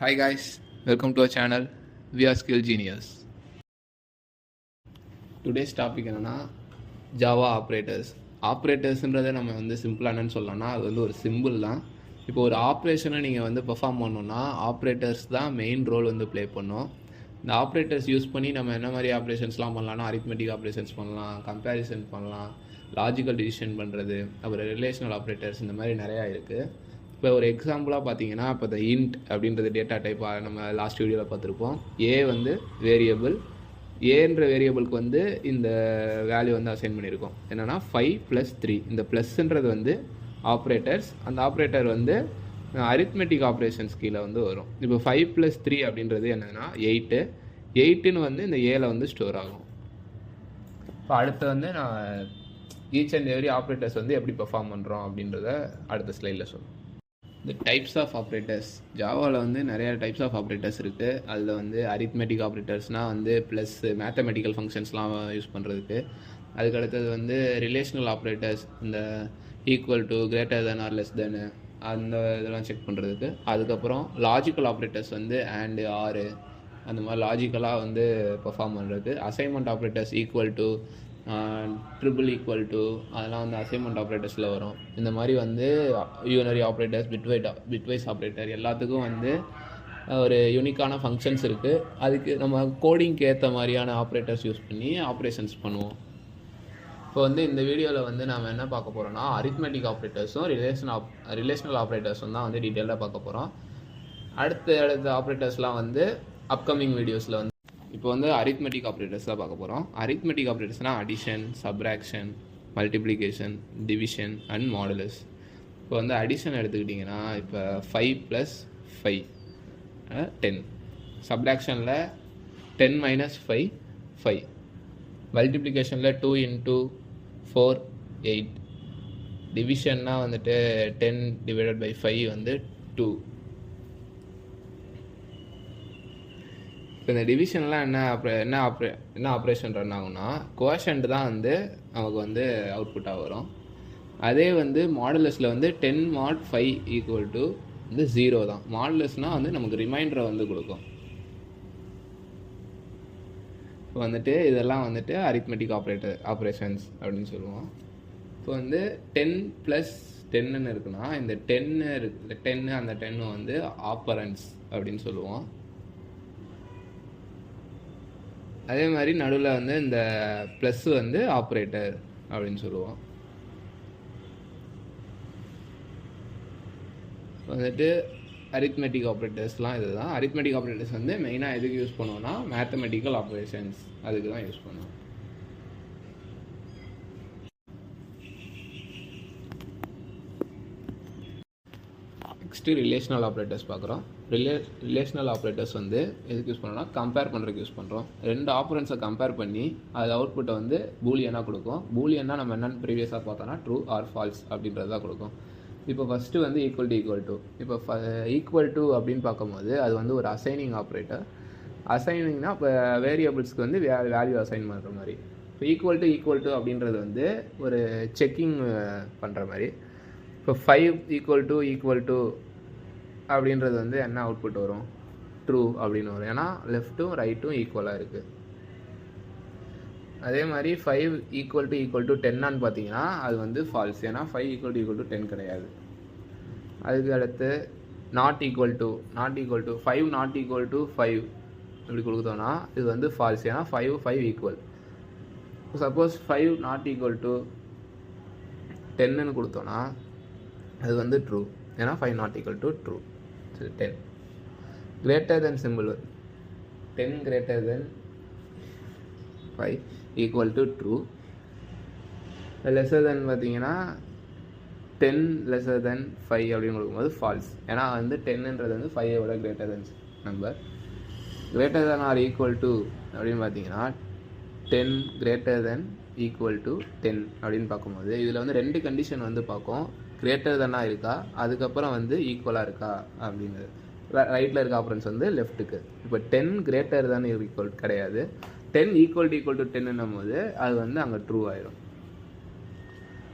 Hi guys, welcome to our channel. We are Skill Genius. Today's topic என்னன்னா Java ஆப்ரேட்டர்ஸ்ன்றதை நம்ம வந்து சிம்பிளாக என்னன்னு சொல்லலாம்னா அது வந்து ஒரு சிம்பிள் தான். இப்போ ஒரு ஆப்ரேஷனை நீங்கள் வந்து பெர்ஃபார்ம் பண்ணணுன்னா ஆப்ரேட்டர்ஸ் தான் மெயின் ரோல் வந்து ப்ளே பண்ணும். இந்த ஆப்ரேட்டர்ஸ் யூஸ் பண்ணி நம்ம என்ன மாதிரி ஆப்ரேஷன்ஸ்லாம் பண்ணலாம்னா அரித்மெட்டிக் ஆப்ரேஷன்ஸ் பண்ணலாம், கம்பேரிசன் பண்ணலாம், லாஜிக்கல் டிசிஷன் பண்ணுறது, அப்புறம் ரிலேஷனல் ஆப்ரேட்டர்ஸ், இந்த மாதிரி நிறையா இருக்குது. இப்போ ஒரு எக்ஸாம்பிளாக பார்த்தீங்கன்னா இப்போ இந்த இன்ட் அப்படின்றது டேட்டா டைப் நம்ம லாஸ்ட் வீடியோவில் பார்த்துருப்போம். ஏ வந்து வேரியபிள், ஏன்ற வேரியபிளுக்கு வந்து இந்த வேல்யூ வந்து அசைன் பண்ணியிருக்கோம். என்னென்னா 5+3. இந்த ப்ளஸ்ன்றது வந்து ஆப்ரேட்டர்ஸ். அந்த ஆப்ரேட்டர் வந்து அரித்மெட்டிக் ஆப்ரேஷன்ஸ் கீழே வந்து வரும். இப்போ 5+3 அப்படின்றது என்னென்னா 8ன்னு வந்து இந்த ஏல வந்து ஸ்டோர் ஆகும். இப்போ அடுத்து வந்து நான் ஈச் அண்ட் எவ்ரி ஆப்ரேட்டர்ஸ் வந்து எப்படி பெர்ஃபார்ம் பண்ணுறோம் அப்படின்றத அடுத்த ஸ்லைடில் சொல்லுவோம். இந்த டைப்ஸ் ஆஃப் ஆப்ரேட்டர்ஸ், ஜாவாவில் வந்து நிறையா டைப்ஸ் ஆஃப் ஆப்ரேட்டர்ஸ் இருக்குது. அதில் வந்து அரித்மெட்டிக் ஆப்ரேட்டர்ஸ்னால் வந்து ப்ளஸ் மேத்தமெட்டிக்கல் ஃபங்க்ஷன்ஸ்லாம் யூஸ் பண்ணுறதுக்கு. அதுக்கு அடுத்தது வந்து ரிலேஷனல் ஆப்ரேட்டர்ஸ், இந்த equal to, greater than or less than, அந்த இதெல்லாம் செக் பண்ணுறதுக்கு. அதுக்கப்புறம் லாஜிக்கல் ஆப்ரேட்டர்ஸ் வந்து அண்டு, ஆறு, அந்த மாதிரி லாஜிக்கலாக வந்து பெர்ஃபார்ம் பண்ணுறது. Assignment operators equal to, triple equal to, அதெல்லாம் வந்து அசைன்மெண்ட் ஆப்ரேட்டர்ஸில் வரும். இந்த மாதிரி வந்து யூனரி ஆப்ரேட்டர்ஸ், பிட்வைஸ் ஆப்ரேட்டர் எல்லாத்துக்கும் வந்து ஒரு யூனிக்கான ஃபங்க்ஷன்ஸ் இருக்குது. அதுக்கு நம்ம கோடிங்க்கு ஏற்ற மாதிரியான ஆப்ரேட்டர்ஸ் யூஸ் பண்ணி ஆப்ரேஷன்ஸ் பண்ணுவோம். இப்போ வந்து இந்த வீடியோவில் வந்து நம்ம என்ன பார்க்க போகிறோம்னா அரித்மெட்டிக் ஆப்ரேட்டர்ஸும் ரிலேஷனல் ஆப்ரேட்டர்ஸும் தான் வந்து டீட்டெயிலாக பார்க்க போகிறோம். அடுத்த ஆப்ரேட்டர்ஸ்லாம் வந்து அப்கமிங் வீடியோஸில் வந்து. இப்போ வந்து அரித்மெட்டிக் ஆப்ரேட்டர்ஸ் தான் பார்க்க போகிறோம். அரித்மெட்டிக் ஆப்ரேட்டர்ஸ்னால் addition, subtraction, multiplication, division and modulus. இப்போ வந்து அடிஷன் எடுத்துக்கிட்டிங்கன்னா இப்போ 5+5 10. சப்ராக்ஷனில் 10 - 5 5. மல்டிப்ளிகேஷனில் 2 × 4 8. டிவிஷன்னா வந்துட்டு 10/5 வந்து 2. இப்போ இந்த டிவிஷன்லாம் என்ன ஆப்ரேஷன் ரன் ஆகும்னா கோஷன்ட் தான் வந்து நமக்கு வந்து அவுட்புட்டாக வரும். அதே வந்து மாடுலஸில் வந்து 10 mod 5 = வந்து 0 தான். மாடுலஸ்னால் வந்து நமக்கு ரிமைண்டரை வந்து கொடுக்கும். இப்போ வந்துட்டு இதெல்லாம் வந்துட்டு அரித்மெட்டிக் ஆப்ரேஷன்ஸ் அப்படின்னு சொல்லுவோம். இப்போ வந்து 10 + 10ன்னு இருக்குன்னா இந்த 10 அந்த 10 வந்து ஆப்பரன்ஸ் அப்படின்னு சொல்லுவோம். அதே மாதிரி நடுவில் வந்து இந்த ப்ளஸ் வந்து ஆப்ரேட்டர் அப்படின்னு சொல்லுவோம். வந்துட்டு அரித்மெட்டிக் ஆப்ரேட்டர்ஸ்லாம் இது தான். அரித்மெட்டிக் ஆப்ரேட்டர்ஸ் வந்து மெயினாக எதுக்கு யூஸ் பண்ணுவோம்னா மேத்தமெட்டிக்கல் ஆப்ரேஷன்ஸ் அதுக்கு தான் யூஸ் பண்ணுவோம். நெக்ஸ்ட்டு ரிலேஷனல் ஆப்ரேட்டர்ஸ் பார்க்குறோம். ரிலேஷனல் ஆப்ரேட்டர்ஸ் வந்து எதுக்கு யூஸ் பண்ணுறோம்னா கம்பேர் பண்ணுறதுக்கு யூஸ் பண்ணுறோம். ரெண்டு ஆப்பரன்ஸை கம்பேர் பண்ணி அது அவுட்புட்டை வந்து பூலியனாக கொடுக்கும். பூலியன்னா நம்ம என்னென்னு ப்ரீவியஸாக பார்த்தோன்னா ட்ரூ ஆர் ஃபால்ஸ் அப்படின்றது தான் கொடுக்கும். இப்போ ஃபஸ்ட்டு வந்து ஈக்குவல் டு. இப்போ ஈக்குவல் டு அப்படின்னு பார்க்கும்போது அது வந்து ஒரு அசைனிங் ஆப்ரேட்டர். அசைனிங்னா இப்போ வேரியபிள்ஸ்க்கு வந்து வேல்யூ அசைன் பண்ணுற மாதிரி. இப்போ ஈக்குவல் டு அப்படின்றது வந்து ஒரு செக்கிங் பண்ணுற மாதிரி. இப்போ 5 = அப்படின்றது வந்து என்ன அவுட்புட் வரும்? ட்ரூ அப்படின்னு வரும். ஏன்னா லெஃப்ட்டும் ரைட்டும் ஈக்குவலாக இருக்குது. அதே மாதிரி 5 = 10 பார்த்தீங்கன்னா அது வந்து ஃபால்ஸ். ஏன்னா 5 = 10 கிடையாது. அதுக்கு அடுத்து நாட் ஈக்குவல் டு 5 ≠ 5 இப்படி கொடுத்தோன்னா இது வந்து ஃபால்ஸ். ஏன்னா 5 ஈக்குவல். சப்போஸ் 5 ≠ 10ன்னு கொடுத்தோன்னா அது வந்து ட்ரூ. ஏன்னா 5 ≠ true. 10 greater than simple 10 > 5 = true. Lesser தென் பார்த்தீங்கன்னா 10 < 5 அப்படின்னு கொடுக்கும்போது ஃபால்ஸ். ஏன்னா வந்து 10ன்றது வந்து 5 விட greater than number. Greater than or equal to அப்படின்னு பார்த்தீங்கன்னா 10 > 10 அப்படின்னு பார்க்கும்போது இதில் வந்து 2 கண்டிஷன் வந்து பார்க்கும். கிரேட்டர் தென்னாக இருக்கா, அதுக்கப்புறம் வந்து ஈக்குவலாக இருக்கா அப்படிங்கிறது. ரைட்டில் இருக்க ஆப்ரன்ஸ் வந்து லெஃப்ட்டுக்கு. இப்போ 10 > கிடையாது. 10 = 10ன்னும் போது அது வந்து அங்கே ட்ரூ ஆயிடும்.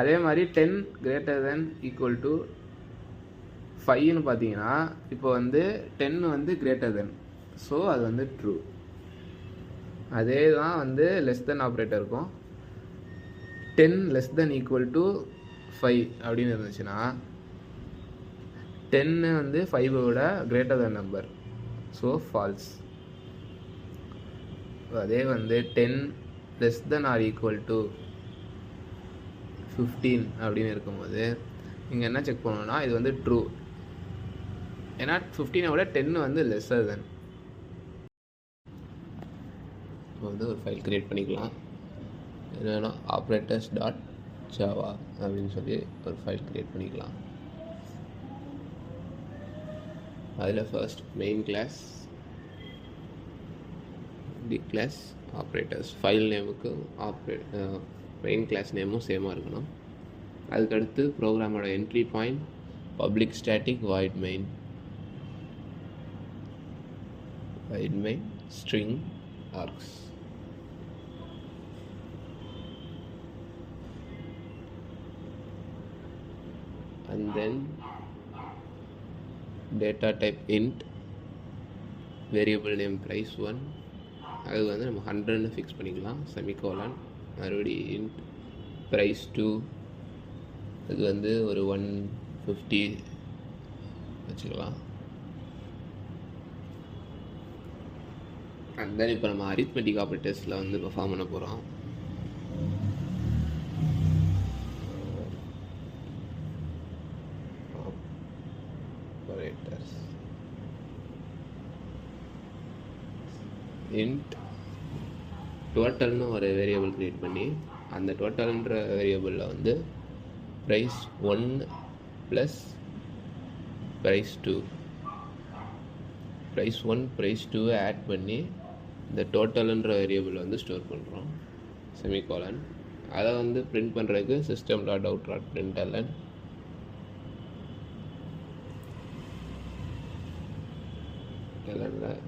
அதே மாதிரி 10 < 5 5ன்னு பார்த்தீங்கன்னா இப்போ வந்து 10 வந்து கிரேட்டர் தென், ஸோ அது வந்து ட்ரூ. அதே தான் வந்து லெஸ் தென் ஆப்ரேட்டர் இருக்கும். 10 லெஸ் தென் ஈக்குவல் டு 5 அப்படின்னு இருந்துச்சுன்னா 10 வந்து 5 விட greater than number, so false. அதே வந்து 10 less than or equal to 15 அப்படின்னு இருக்கும்போது இங்கே என்ன செக் பண்ணணும்னா இது வந்து ட்ரூ. ஏன்னா 15 விட 10 வந்து லெஸ்ஸர் தென். இப்போ வந்து ஒரு ஃபைல் க்ரியேட் பண்ணிக்கலாம். என்னென்னா operators.java அப்படின்னு சொல்லி ஒரு ஃபைல் க்ரியேட் பண்ணிக்கலாம். அதில் first main class, the class, operators. File நேமுக்கு மெயின் கிளாஸ் நேமும் சேமாக இருக்கணும். அதுக்கடுத்து ப்ரோக்ராமோட entry point public static void main string args. And then data type int, variable name price1, அது வந்து நம்ம 100ன்னு ஃபிக்ஸ் பண்ணிக்கலாம். செமிகோலன், மறுபடி int price2, அது வந்து ஒரு 150 வச்சுக்கலாம். அண்ட் தென் இப்போ நம்ம அரித்மெட்டிக் ஆப்ரேட்டர்ஸில் வந்து பெர்ஃபார்ம் பண்ண போகிறோம். ஆப்ரேட்டர்ஸ் இன்ட் டோட்டல்னு ஒரு வேரியபிள் க்ரியேட் பண்ணி அந்த டோட்டல்ன்ற வேரியபிளில் வந்து price 1 plus price 2, price 1 price 2 ஆட் பண்ணி இந்த டோட்டல்ன்ற வேரியபிள் வந்து ஸ்டோர் பண்ணுறோம். செமிகோலன். அதை வந்து பிரிண்ட் பண்ணுறதுக்கு system.out.println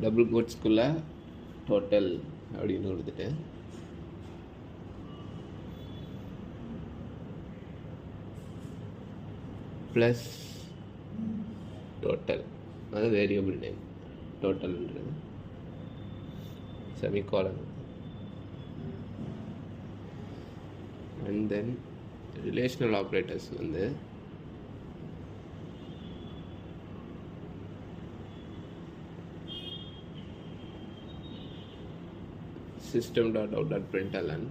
டபுள் கோட்ஸ்குள்ளே டோட்டல் அப்படின்னு கொடுத்துட்டு ப்ளஸ் டோட்டல், அது வேரியபிள் நேம் டோட்டல்ன்றது, semicolon. And then relational operators வந்து system.out.println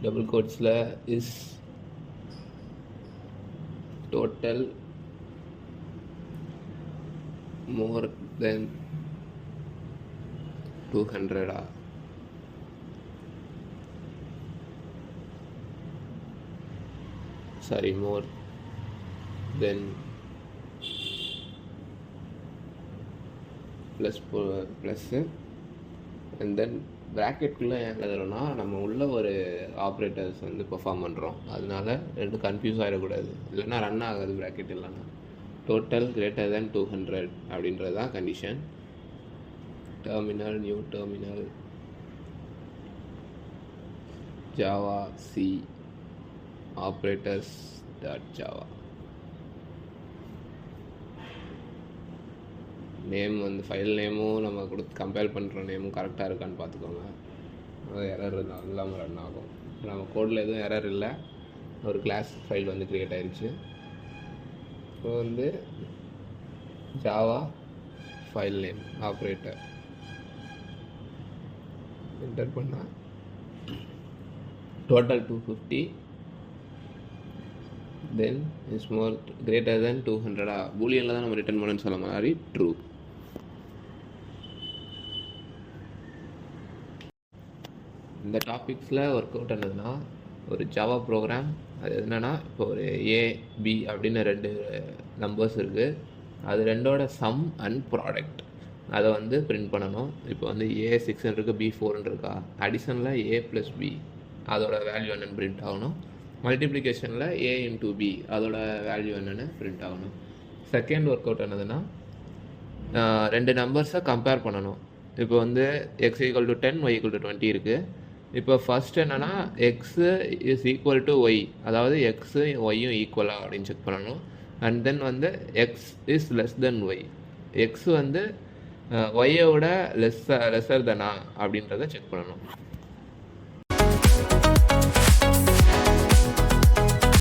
டபுள் கோட்ஸில் is total more than 200 sorry more than plus. And then ப்ராக்கெட்டுக்குள்ளே ஏன் எழுதுறோன்னா நம்ம உள்ள ஒரு ஆப்ரேட்டர்ஸ் வந்து பெர்ஃபார்ம் பண்ணுறோம், அதனால ரெண்டு கன்ஃபியூஸ் ஆகிடக்கூடாது, இல்லைன்னா ரன் ஆகாது ப்ராக்கெட் இல்லைன்னா. டோட்டல் கிரேட்டர் தேன் 200 அப்படின்றது தான் condition. Terminal, new terminal, Java C operators.java. Name வந்து ஃபைல் நேமும் நம்ம கொடுத்து கம்பேர் பண்ணுற நேமும் கரெக்டாக இருக்கான்னு பார்த்துக்கோங்க. அது எரர் இல்லாமல் ரன் ஆகும். நம்ம கோடில் எதுவும் எரர் இல்லை, ஒரு கிளாஸ் ஃபைல் வந்து க்ரியேட் ஆயிடுச்சு. இப்போ வந்து Java file name operator enter பண்ணால் total 250, then is more greater than 200. பூலியனில் தான் நம்ம ரிட்டர்ன் பண்ணணும்னு சொல்ல மாதிரி ட்ரூ. இந்த டாபிக்ஸில் ஒர்க் அவுட் ஆனதுன்னா ஒரு ஜாவா ப்ரோக்ராம், அது என்னென்னா இப்போ ஒரு ஏபி அப்படின்னு 2 நம்பர்ஸ் இருக்குது, அது ரெண்டோட சம் அண்ட் ப்ராடக்ட் அதை வந்து பிரிண்ட் பண்ணணும். இப்போ வந்து A6 இருக்குது, B4 இருக்கா, அடிஷனில் A + B அதோட வேல்யூ என்னென்னு பிரிண்ட் ஆகணும். மல்டிப்ளிகேஷனில் A × B அதோட வேல்யூ என்னென்னு பிரிண்ட் ஆகணும். செகண்ட் ஒர்க் அவுட் ஆனதுன்னா 2 நம்பர்ஸை கம்பேர் பண்ணணும். இப்போ வந்து x = 10, y = 20 இருக்குது. இப்போ ஃபர்ஸ்ட் என்னன்னா x is equal to y, அதாவது எக்ஸு ஒய்யும் ஈக்குவலா அப்படின்னு செக் பண்ணணும். அண்ட் தென் வந்து x is less than y, x வந்து ஒய்யை விட லெஸ்ஸர் தானா அப்படின்றத செக் பண்ணணும்.